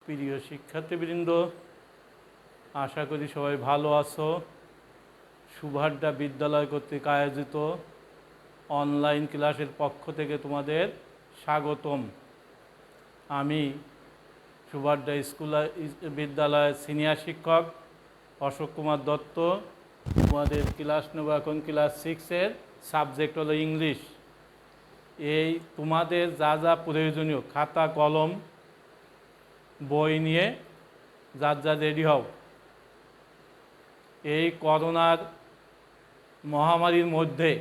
প্রিয় শিক্ষার্থীবৃন্দ, আশা করি সবাই ভালো আছো। সুভাড্ডা বিদ্যালয় কর্তৃক আয়োজিত অনলাইন ক্লাসের পক্ষ থেকে তোমাদের স্বাগতম। আমি সুভাড্ডা বিদ্যালয়ের সিনিয়র শিক্ষক অশোক কুমার দত্ত। তোমাদের ক্লাস নেব এখন ক্লাস 6-এর সাবজেক্ট হলো ইংলিশ। এই তোমাদের যা যা প্রয়োজনীয় খাতা কলম বই নিয়ে যার যা রেডি হও। এই করোনার মহামারীর মধ্যে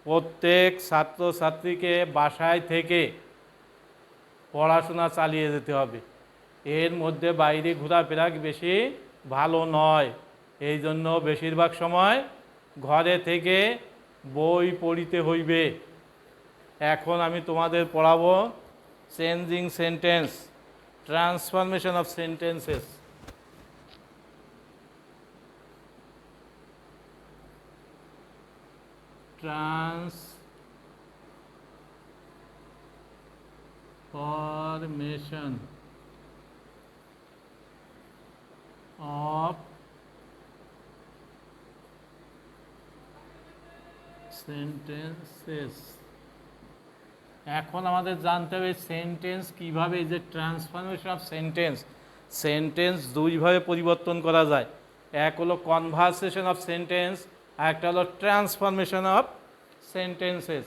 প্রত্যেক ছাত্রছাত্রীকে বাসায় থেকে পড়াশোনা চালিয়ে যেতে হবে। এর মধ্যে বাইরে ঘোরাফেরা বেশি ভালো নয়, এই জন্য বেশিরভাগ সময় ঘরে থেকে বই পড়িতে হইবে। এখন আমি তোমাদের পড়াবো changing sentence, transformation of sentences. Transformation of sentences। এখন আমাদের জানতে হবে সেন্টেন্স কিভাবে, এই যে ট্রান্সফরমেশন অফ সেন্টেন্স দুইভাবে পরিবর্তন করা যায়। এক হলো কনভারসেশন অফ সেন্টেন্স, আর একটা হলো transformation of sentences.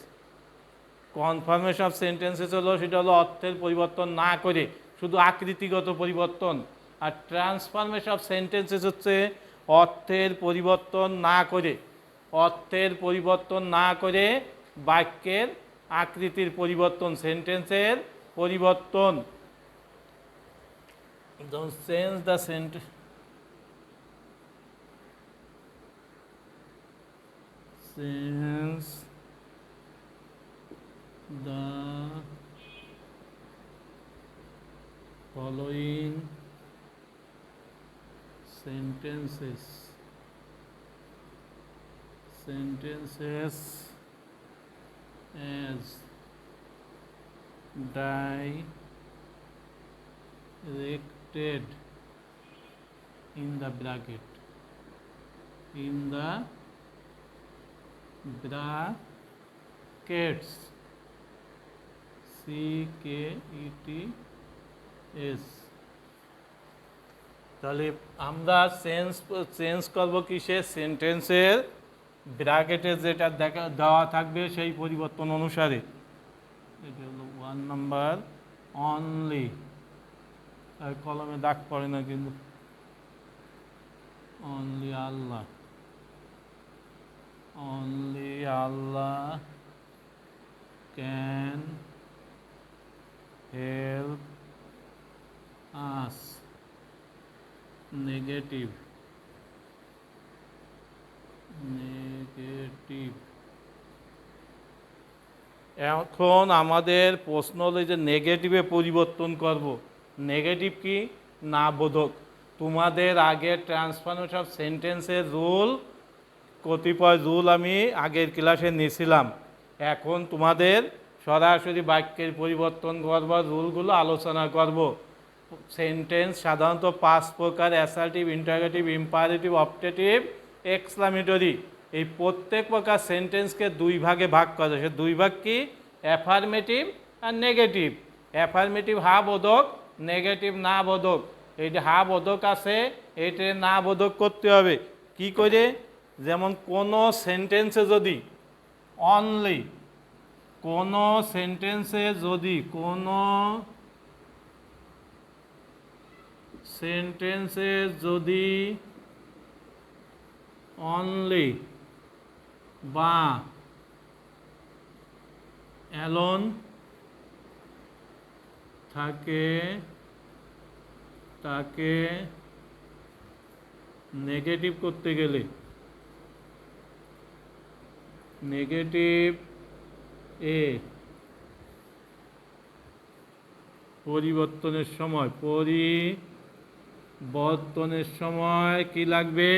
Confirmation of sentences হলো সেটা হলো অর্থের পরিবর্তন না করে শুধু আকৃতিগত পরিবর্তন, আর ট্রান্সফরমেশন অফ সেন্টেন্সেস হচ্ছে অর্থের পরিবর্তন না করে বাক্যের আকৃতির পরিবর্তন, সেন্টেন্সের পরিবর্তন। Change the sentence the following sentences as directed in the brackets CKETS। তাহলে আমরা চেঞ্জ করব কিসে? সেন্টেন্সের ব্র্যাকেটে যেটা দেওয়া থাকবে সেই পরিবর্তন অনুসারে। এটা হলো 1 নাম্বার অনলি, আর কলমে দাগ পড়ে না কিন্তু। Only Allah can help us। Negative. এখন আমাদের প্রশ্ন হলো যে নেগেটিভে পরিবর্তন করব। নেগেটিভ কি? না বোধক। তোমাদের আগে ট্রান্সফরমেশন অফ সেন্টেন্সের কতিপয় রুল আমি আগের ক্লাসে নিয়েছিলাম। এখন তোমাদের সরাসরি বাক্যের পরিবর্তন করবার রুলগুলো আলোচনা করব। সেন্টেন্স সাধারণত 5 প্রকার: assertive, interrogative, imperative, optative, exclamatory. এই প্রত্যেক প্রকার সেন্টেন্সকে 2 ভাগে ভাগ করা যায়। সে 2 ভাগ কি? অ্যাফার্মেটিভ আর নেগেটিভ। অ্যাফার্মেটিভ হা বোধক, নেগেটিভ না বোধক। এইটা হা বোধক আছে, এইটা না বোধক করতে হবে। কি করে? যেমন কোনো সেন্টেন্সে যদি অনলি, কোনো সেন্টেন্সে যদি অনলি বা অ্যালোন থাকে তাকে নেগেটিভ করতে গেলে নেগেটিভ এ পরিবর্তনের সময় কি লাগবে?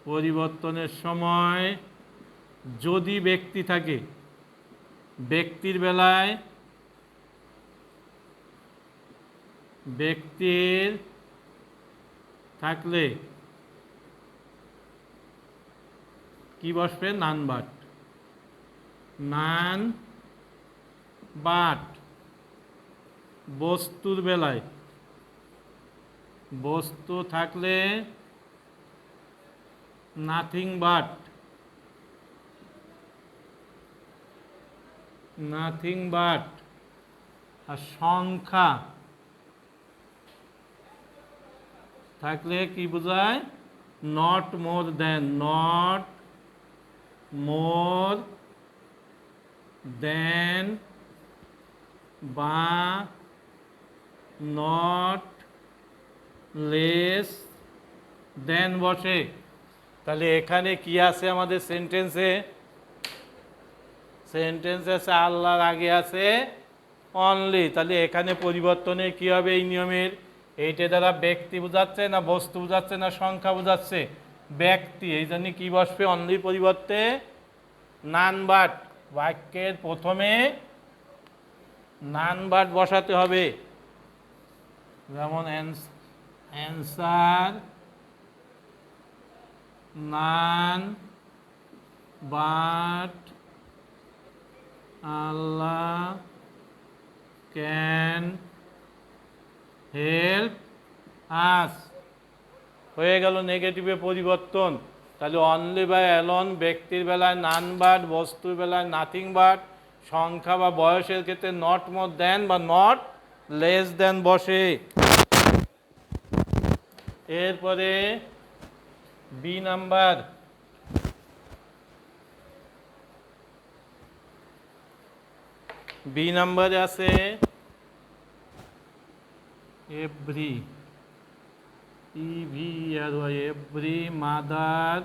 পরিবর্তনের সময় যদি ব্যক্তি থাকে, ব্যক্তির বেলায় ব্যক্তির থাকলে কি বসবে? None but. নান বাট বস্তুর বেলায়, বস্তু থাকলে নাথিং বাট, নাথিং বাট। আর সংখ্যা থাকলে কি বোঝায়? Not more then, not more দেন বা নট লেস দেন বসে। তাহলে এখানে কি আছে আমাদের সেন্টেন্সে? সেন্টেন্সে আছে আল্লাহর আগে আছে অনলি। তাহলে এখানে পরিবর্তনের কি হবে এই নিয়মের? এইটা দ্বারা ব্যক্তি বোঝাচ্ছে না বস্তু বোঝাচ্ছে না সংখ্যা বোঝাচ্ছে? ব্যক্তি। এই জন্য কি বসবে অনলির পরিবর্তে? None but. বাক্যের প্রথমে নান বাট বসাতে হবে। যেমন answer none but Allah can help us. হয়ে গেল নেগেটিভে পরিবর্তন। তাহলে অনলি বা অ্যালন ব্যক্তির বেলায় নান বাট, বস্তুর বেলায় নাথিং বাট, সংখ্যা বা বয়সের ক্ষেত্রে নট মোর দেন বা নট লেস দেন বসে। এরপরে বি নাম্বার, বি নাম্বারে আছে every, every mother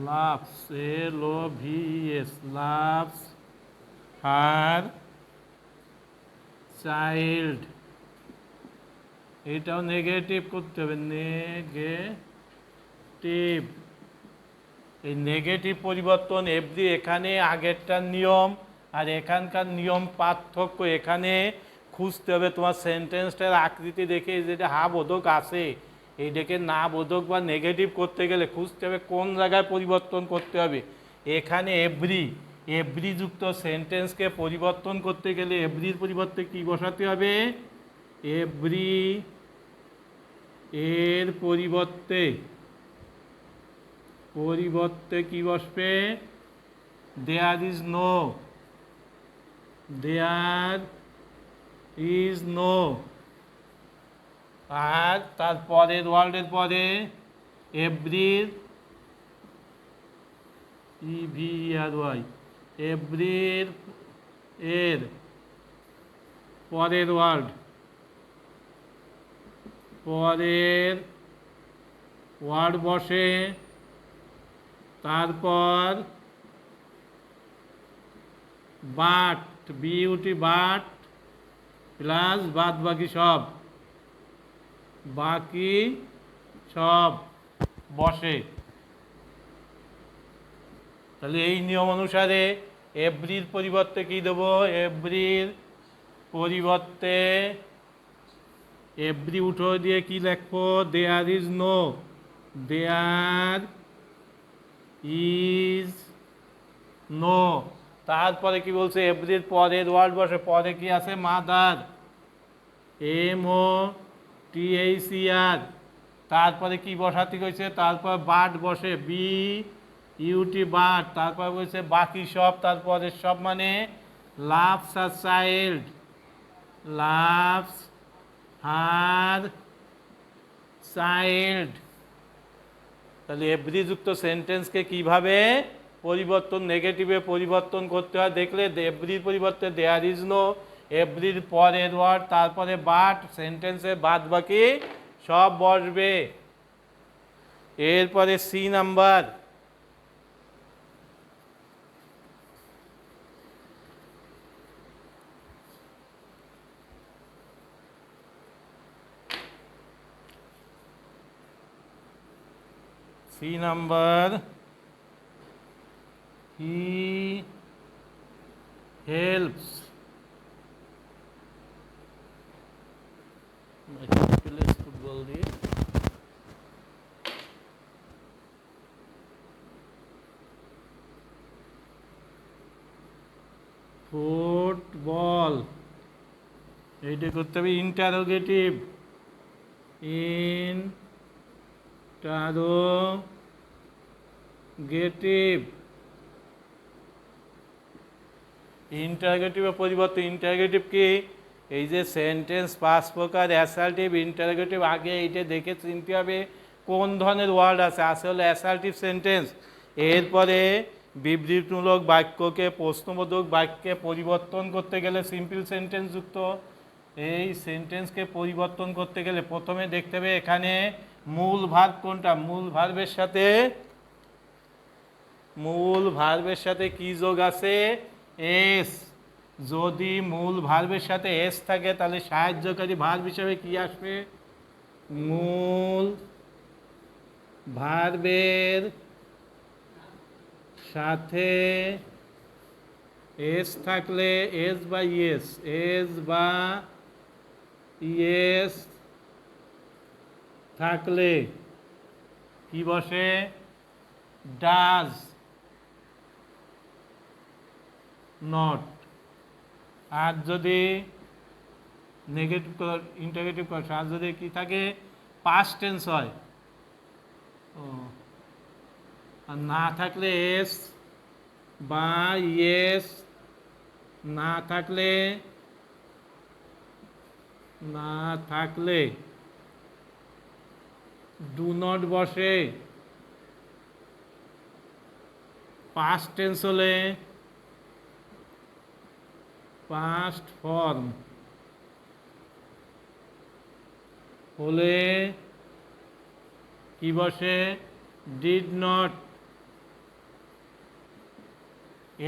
loves, LOVES, loves her child. এটাও নেগেটিভ করতে হবে, নেগেটিভ। এই নেগেটিভ পরিবর্তন এভরি, এখানে আগেরটার নিয়ম আর এখানকার নিয়ম পার্থক্য। এখানে খুঁজতে হবে তোমার সেন্টেন্সটার আকৃতি দেখে, যেটা হা বোধক আছে এইটাকে না বোধক বা নেগেটিভ করতে গেলে খুঁজতে হবে কোন জায়গায় পরিবর্তন করতে হবে। এখানে এভরি, এভরি যুক্ত সেন্টেন্সকে পরিবর্তন করতে গেলে এভরির পরিবর্তে কি বসাতে হবে? এভরি এর পরিবর্তে, পরিবর্তে কি বসবে? There is no, there is no. আর তারপরের ওয়ার্ল্ডের পরে এভরির, EVRY, এভরির এর পরের ওয়ার্ড, পরের ওয়ার্ড বসে তারপর বাট, বিউটি বাট প্লাস বাদ বাকি সব, বাকি সব বসে। তাহলে এই নিয়ম অনুসারে এভরির পরিবর্তে কি দেবো? এভরির পরিবর্তে এভরি উঠো দিয়ে কি লিখবো? There is no, there is no. তারপরে কি বলছে? এভরির পরের ওয়ার্ড বসে, পরে কি আছে? Mother, MOTHER। তারপরে কি বসাতে হয়েছে? তারপর বাট বসে, BUT বাট। তারপর বলছে বাকি সব, তারপরে সব মানে লাভস আর চাইল্ড, লাভস হার চাইল্ড। তাহলে এভরি যুক্ত সেন্টেন্সকে কিভাবে পরিবর্তন, নেগেটিভে পরিবর্তন করতে হয় দেখলে, এভরির পরিবর্তে দেয়ার ইজ নো, এভরির পরের ওয়ার্ড তারপরে বাট, সেন্টেন্সের বাদ বাকি সব বসবে। এরপরে C number, C number, he helps football, এইটা করতে হবে ইন্টারোগেটিভ, ইন্টারোগেটিভ, ইন্টারোগেটিভের পরিবর্তে ইন্টারোগেটিভ কি, এই যে সেন্টেন্স 5 প্রকার অ্যাসার্টিভ, ইন্টারোগেটিভ, আগে এইটা দেখে চিনতে হবে কোন ধরনের ওয়ার্ড আছে। হলো অ্যাসার্টিভ সেন্টেন্স, এরপরে বিবৃতিমূলক বাক্যকে প্রশ্নবোধক বাক্যে পরিবর্তন করতে গেলে সিম্পল সেন্টেন্স যুক্ত, এই সেন্টেন্সকে পরিবর্তন করতে গেলে প্রথমে দেখতে হবে এখানে মূল ভার্ব কোনটা, মূল ভার্বের সাথে কি যোগ আছে, এস। যদি মূল ভার্বের সাথে এস থাকে তাহলে সাহায্যকারী ভার্ব হিসেবে কি আসবে, মূল ভার্বের সাথে এস থাকলে এস বা ইয়েস, এস বা ইয়েস থাকলে কি বসে, ডাজ নট। আর যদি নেগেটিভ ইন্টারোগেটিভ কোয়েশ্চন, আর যদি কি থাকে পাস্ট টেন্স হয়, ও আর না থাকলে এস বা ইয়েস, না থাকলে ডু নট বসে, পাস্ট টেন্স হলে পাস্ট ফর্ম হলে কি বসে, ডিড নট।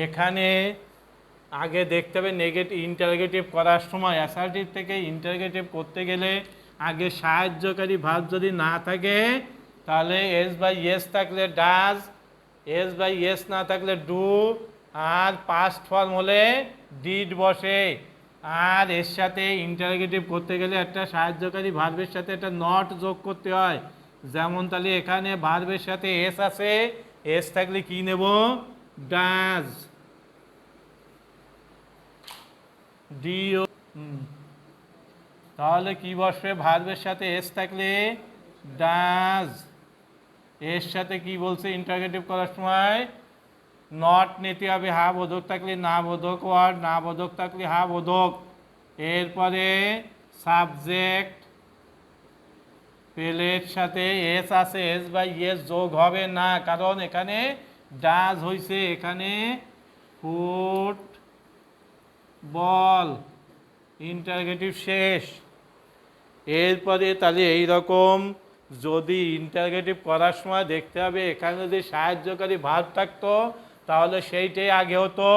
এখানে আগে দেখতে হবে নেগেটিভ ইন্টারোগেটিভ করার সময় অ্যাসার্টিভ থেকে ইন্টারোগেটিভ করতে গেলে আগে সাহায্যকারী ভার্ব যদি না থাকে তাহলে এস বাই ইয়েস থাকলে ডাজ, এস বাই ইয়েস না থাকলে ডু, আর পাস্ট ফর্ম হলে ডিড বসে। আর এর সাথে ইন্টারোগেটিভ করতে গেলে একটা সাহায্যকারী ভার্বের সাথে একটা নট যোগ করতে হয়। যেমন তাহলে এখানে ভার্বের সাথে এস আছে, এস থাকলে কি নেব, ডাজ, ডিও। তাহলে কি বসবে, ভার্বের সাথে এস থাকলে ডাজ, এর সাথে কি বলছে ইন্টারোগেটিভ করার সময় নট নিতে হবে, হা বোধক থাকলে না বোধক ওয়ার্ড, না বোধক থাকলে হা বোধক। এরপরে সাবজেক্ট পেলের সাথে এস আছে, এস বাই এস যোগ হবে না, কারণ এখানে ডাজ হয়েছে, এখানে ফুট বল, ইন্টারোগেটিভ শেষ। এরপরে তাহলে এইরকম যদি ইন্টারোগেটিভ করার সময় দেখতে হবে এখানে যদি সাহায্যকারী ভার্ব থাকতো তাহলে সেইটাই আগে হতো।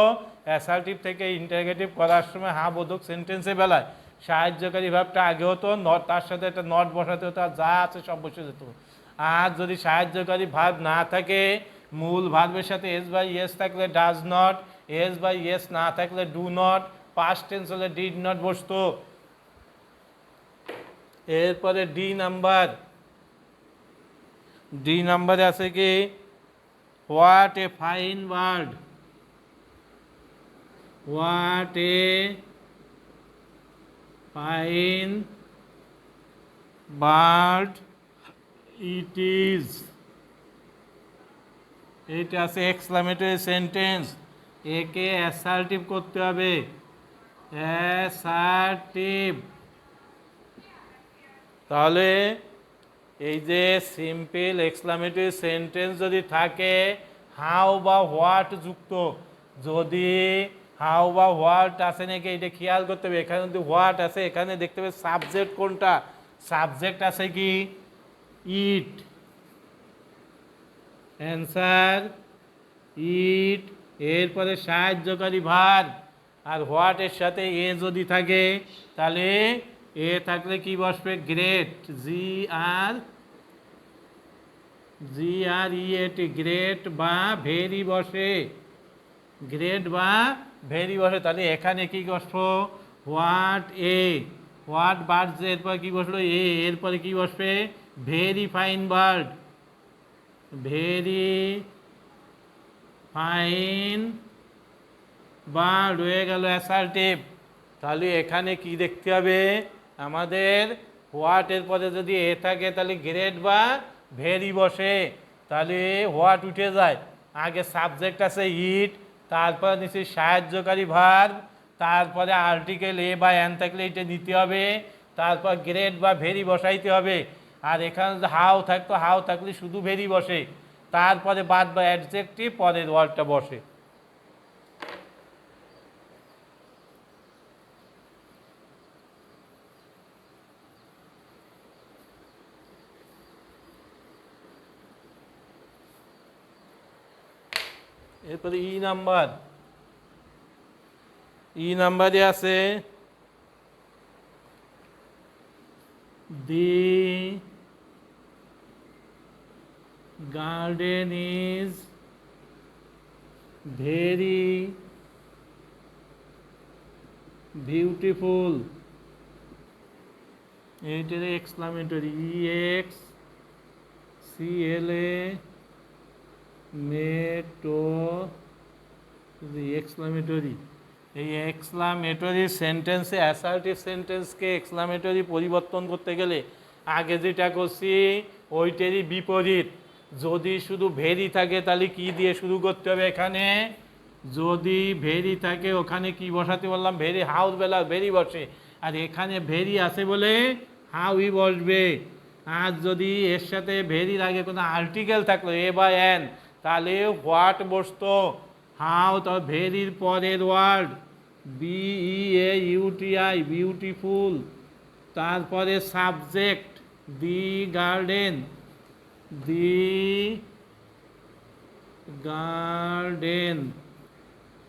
অ্যাসার্টিভ থেকে ইন্টারোগেটিভ করার সময় হা বোধক সেন্টেন্সে বেলায় সাহায্যকারী ভার্বটা আগে হতো, নট তার সাথে একটা নট বসাতে হতো, আর যা আছে সব বসে যেত। আর যদি সাহায্যকারী ভার্ব না থাকে, মূল ভার্বের সাথে এস বাই ইয়েস থাকলে does not, s by es না থাকলে ডু নট, পাস্ট টেন্স হলে ডিড নট বসতো। এরপরে ডি নাম্বারে আছে কি, what a fine bird, what a fine bird it is, এইটা আছে এক্সক্লামেটরি সেন্টেন্স, একে অ্যাসার্টিভ করতে হবে, অ্যাসার্টিভ। তাহলে এই যে সিম্পল এক্সক্লামেটরি সেন্টেন্স যদি থাকে হাউ বা হোয়াট যুক্ত, যদি হাউ বা হোয়াট আছে নাকি এটা খেয়াল করতে হবে। এখানে যদি হোয়াট আছে এখানে দেখতে হবে সাবজেক্ট কোনটা, সাবজেক্ট আছে কি ইট, অ্যান্সার ইট। এরপরে সাহায্যকারী ভার্ব, আর হোয়াট এর সাথে এ যদি থাকে তাহলে এ থাকলে কি বসবে, গ্রেট, GREAT, গ্রেট বা ভেরি বসে, গ্রেট বা ভেরি বসে। তাহলে এখানে কি বসবো, হোয়াট এ, হোয়াট বার্ড, এরপর কি বসলো এ, এরপরে কি বসবে, very fine bird, very fine বা রয়ে গেল অ্যাসার্টিভ। তাহলে এখানে কি দেখতে হবে আমাদের হোয়াট এর পরে যদি এ থাকে তাহলে গ্রেট বা ভেরি বসে, তাহলে হোয়াট উঠে যায়। আগে সাবজেক্ট আছে ইট, তারপর নিচে সাহায্যকারী ভার্ব, তারপরে আর্টিকেল এ বা অ্যান থাকলে এটা নিতে হবে, তারপর গ্রেট বা ভেরি বসাইতে হবে। আর এখানে যদি হাউ থাকতো, হাউ থাকলে শুধু ভেরি বসে, তারপরে বাদ বা অ্যাডজেক্টিভ পরের ওয়ার্ডটা বসে। এরপরে ই নাম্বারে আছে দি গার্ডেন ইজ ভেরি বিউটিফুল। এইটার এক্সক্লামেটরি EX CLA মেটো এক্সক্লামেটরি। এই এক্সক্লামেটরি সেন্টেন্সে অ্যাসার্টিভ সেন্টেন্সকে এক্সক্লামেটরি পরিবর্তন করতে গেলে আগে যেটা করছি ওইটারই বিপরীত। যদি শুধু ভেরি থাকে তাহলে কি দিয়ে শুরু করতে হবে এখানে, যদি ভেরি থাকে ওখানে কি বসাতে বললাম, ভেরি হাউস বেলা ভেরি বসে, আর এখানে ভেরি আছে বলে হাউই বসবে। আর যদি এর সাথে ভেরির আগে কোনো আর্টিকেল থাকলো এ বা এন, তাহলে হোয়াট বসতো, হাউ, তবে ভেরির পরের ওয়ার্ড BEAUTI বিউটিফুল, তারপরে সাবজেক্ট দি গার্ডেন,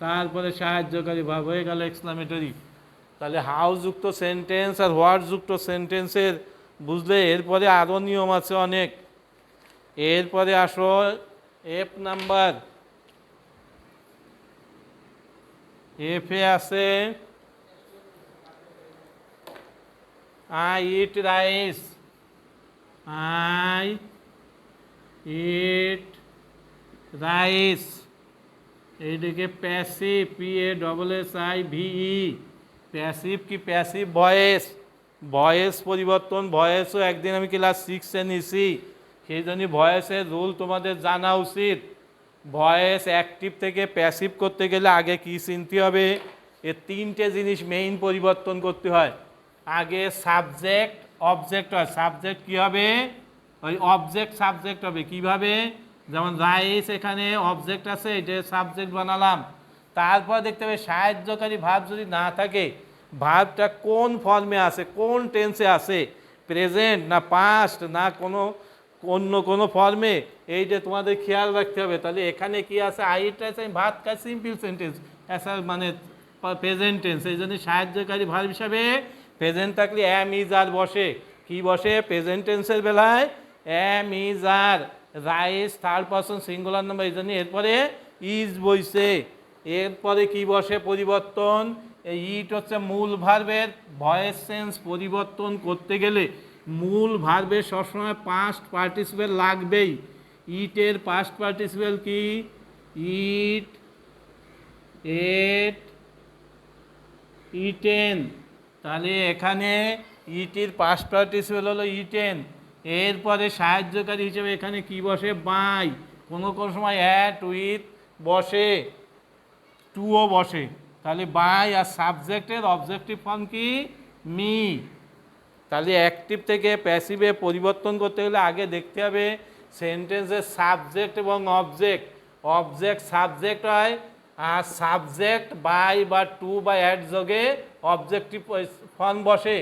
তারপরে সাহায্যকারী ভাব, হয়ে গেল এক্সক্লামেটরি। তাহলে হাউ যুক্ত সেন্টেন্স আর হোয়াট যুক্ত সেন্টেন্সের বুঝলে এরপরে আরও নিয়ম আছে অনেক। এরপরে আসো এফ নাম্বার। এফে আছে I eat rice, I eat rice, এইদিকে প্যাসিভ PASSIVE, প্যাসিভ কি প্যাসিভ ভয়েস, ভয়েস পরিবর্তন, ভয়েসও একদিন আমি ক্লাস 6-এ নিছি, সেই জন্য ভয়েসের রুল তোমাদের জানা উচিত। ভয়েস অ্যাক্টিভ থেকে প্যাসিভ করতে গেলে আগে কি চিনতে হবে, এ তিনটে জিনিস মেইন পরিবর্তন করতে হয়। আগে সাবজেক্ট অবজেক্ট হয়, সাবজেক্ট কি হবে, ওই অবজেক্ট সাবজেক্ট হবে। কিভাবে, যেমন রাইস এখানে অবজেক্ট আছে, এটা সাবজেক্ট বানালাম। তারপর দেখতে হবে সাহায্যকারী ভার্ব যদি না থাকে, ভার্বটা কোন ফর্মে আছে, কোন টেন্সে আছে, প্রেজেন্ট না পাস্ট না অন্য কোনো ফর্মে, এইটা তোমাদের খেয়াল রাখতে হবে। তাহলে এখানে কি আছে, আইটা আছে ভাত কাজ সিম্পল সেন্টেন্স, মানে প্রেজেন্ট টেন্স, এই জন্য সাহায্যকারী ভার্ব হিসাবে প্রেজেন্ট থাকলে অ্যাম ইজ আর বসে। কি বসে প্রেজেন্ট টেন্সের বেলায়, অ্যাম ইজ আর, রাইস থার্ড পারসন সিঙ্গুলার নাম্বার, এই জন্য এরপরে ইজ বইছে। এরপরে কি বসে পরিবর্তন, এই ইট হচ্ছে মূল ভার্বের ভয়েস সেন্স পরিবর্তন করতে গেলে মূল ভার্বের সবসময় পাস্ট পার্টিসিপেল লাগবেই। ইটের পাস্ট পার্টিসিপেল কি, ইট, এট, ইটেন। তাহলে এখানে ইটির পাস্ট পার্টিসিপেল হলো ইটেন। এরপরে সাহায্যকারী হিসেবে এখানে কি বসে, বাই, কোনো কোনো সময় অ্যাট উইথ বসে, টুও বসে। তাহলে বাই আর সাবজেক্টের অবজেক্টিভ ফর্ম কি, মি। তাহলে অ্যাক্টিভ থেকে প্যাসিভে পরিবর্তন করতে গেলে আগে দেখতে হবে সেন্টেন্সের সাবজেক্ট এবং অবজেক্ট। অবজেক্ট সাবজেক্ট হয়, আর সাবজেক্ট বাই বা টু বা অ্যাট যোগে অবজেক্টিভ ফর্ম বসে।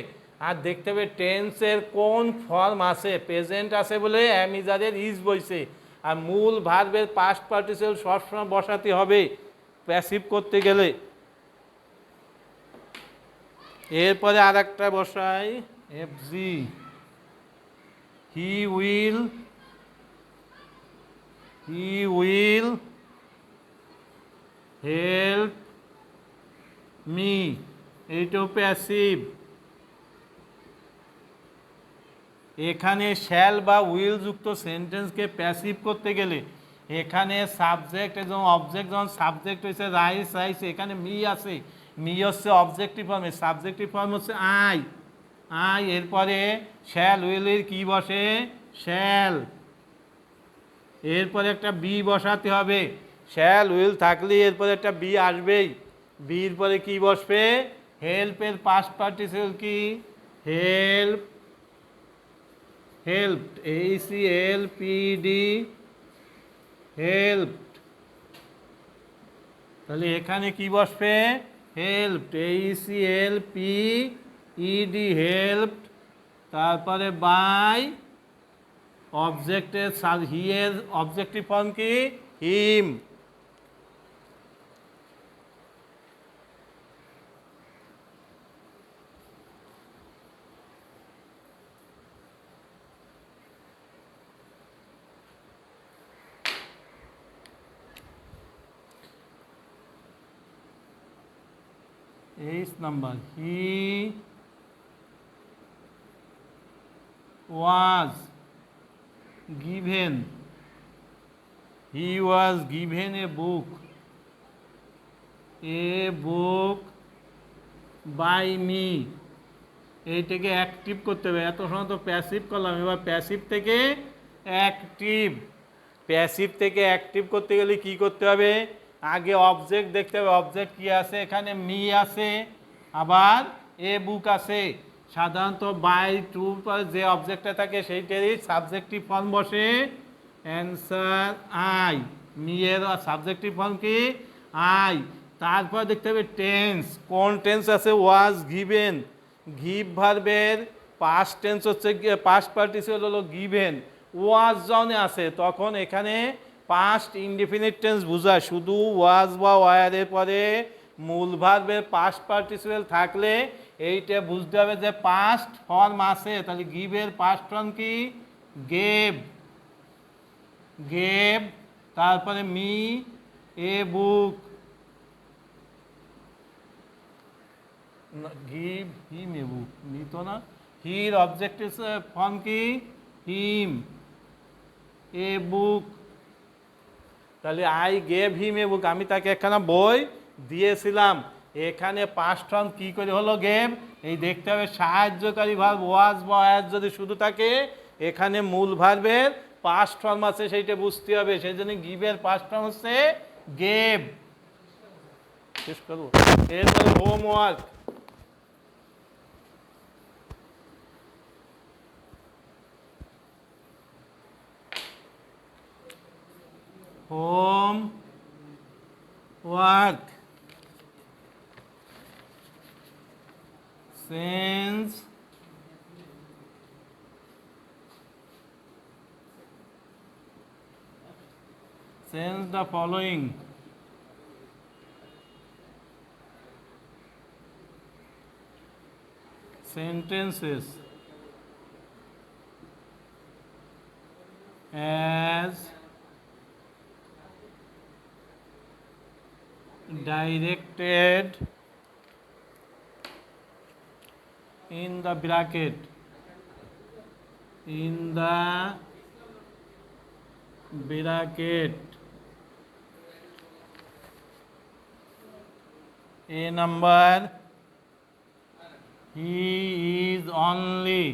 আর দেখতে হবে টেন্সের কোন ফর্ম আছে, প্রেজেন্ট আছে বলে অ্যামিজারের ইজ বইছে, আর মূল ভার্বের পাস্ট পার্টিসিপেল সবসময় বসাতে হবে প্যাসিভ করতে গেলে। এরপরে আর একটা বসাই FG, he will help me, এইটাও প্যাসিভ। এখানে শ্যাল বা উইল যুক্ত সেন্টেন্সকে প্যাসিভ করতে গেলে এখানে সাবজেক্ট এবং অবজেক্ট যখন সাবজেক্ট হয়েছে রাইস রাইস, এখানে মি আছে, মি হচ্ছে অবজেক্টিভ ফর্মে, সাবজেক্টিভ ফর্ম হচ্ছে আই, আই। এরপরে শ্যাল উইলের কি বসে, শ্যাল, এরপরে একটা বি বসাতে হবে, শ্যাল উইল থাকলে এরপরে একটা বি আসবেই, বির পরে কি বসবে, হেল্পের পাস্ট পার্টিসিপল কি, হেল্প, হেল্প, HELPD, হেল্প। তাহলে এখানে কি বসবে, হেল্প, HELPED, হেল্প, তারপরে বাই অবজেক্টের হি এর অবজেক্টিভ ফর্ম কি, him. H number, he was given, he was given a book, a book by me. এইটাকে অ্যাক্টিভ করতে হবে, এত সময় তো প্যাসিভ করলাম, এবার প্যাসিভ থেকে অ্যাক্টিভ, প্যাসিভ থেকে অ্যাক্টিভ করতে গেলে কি করতে হবে, আগে অবজেক্ট দেখতে হবে, অবজেক্ট কি আছে, এখানে মি আছে, আবার এ বুক আছে। সাধারণত বাই টু যে অবজেক্টটা থাকে সেইটারই সাবজেক্টিভ ফর্ম বসে অ্যান্সার আই, মি এর সাবজেক্টিভ ফর্ম কি, আই। তারপর দেখতে হবে টেন্স, কোন টেন্স আছে, ওয়াজ গিভেন, গিভ ভার্বের পাস্ট টেন্স হচ্ছে, পাস্ট পার্টিসিপল হলো গিভেন, ওয়াজ জনে আছে তখন এখানে পাস্ট ইনডিফিনিট টেন্স বোঝায়, শুধু ওয়াজ বা ওয়ারের পরে মূল ভার্বের পাস্ট পার্টিসিপল থাকলে এইটা বুঝতে হবে যে পাস্ট ফর্ম আছে। তাহলে গিভের পাস্ট ফর্ম কি, গেভ, গেভ, তারপরে me a book, give him A book, me তো না, হির অবজেক্টিভ ফর্ম কি, হিম এ বুক। তাহলে আই গেভ হিম এ বুক, আমি তাকে একখানা বই দিয়েছিলাম, এখানে পাস্ট ফর্ম কি করে হলো, গেভ। এই দেখতে হবে সাহায্যকারী ভার্ব ওয়াজ বা ওয়াজ যদি শুধু থাকে, এখানে মূল ভার্বের পাস্ট ফর্ম আছে সেইটা বুঝতে হবে, সেই জন্য গিভের পাস্ট ফর্ম হচ্ছে গেভ। শেষ করবো, এরপরে homework, home work, sense the following, sentences as directed in the bracket, in the bracket, A number, he is only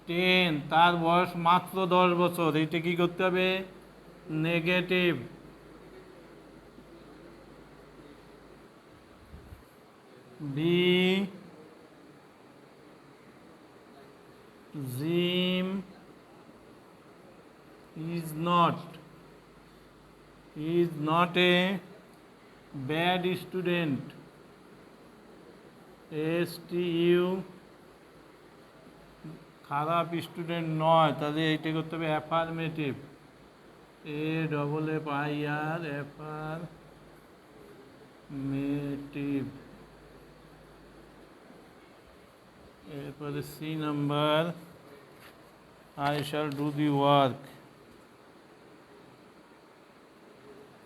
10, তার বয়স মাত্র 10 বছর, এইটা কি করতে হবে, negative. B Jim is not a bad student, STU খারাপ স্টুডেন্ট নয়, তাহলে এইটা করতে হবে অ্যাফার্মেটিভ, AFFIR, অ্যাফার্মেটিভ। এরপরে C number, I shall do the work,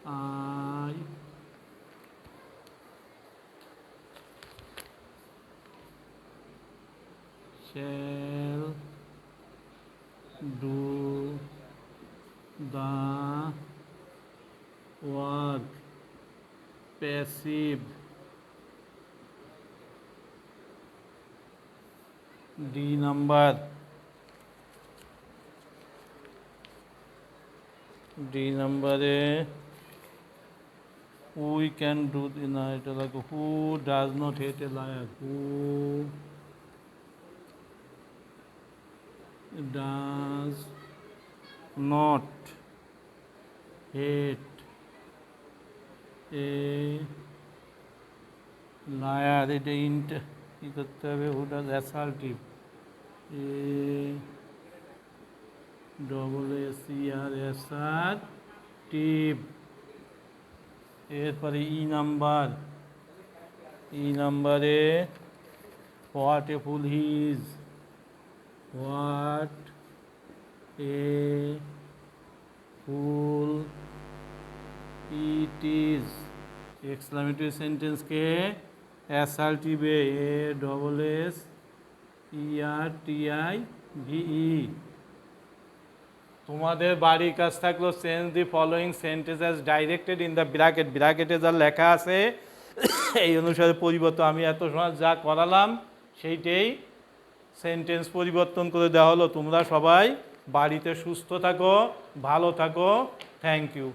I shall do the receive D number D নাম্বারে উই ক্যান ডু না এটা লাগে who does not hate a liar who does not hate a liar এটা কি করতে হবে who does assertive A double S E R assertive এরপরে E নাম্বারে what a fool his what a fool it is exclamatory সেন্টেন্সকে অ্যাসাল্টিভে A double S E R T I V E তোমাদের বাড়ির কাজ থাকলো change the following sentence as directed in the ব্র্যাকেটে যা লেখা আছে এই অনুসারে পরিবর্তন আমি এত সময় যা করালাম সেইটাই সেন্টেন্স পরিবর্তন করে দেওয়া হলো তোমরা সবাই বাড়িতে সুস্থ থাকো ভালো থাকো থ্যাংক ইউ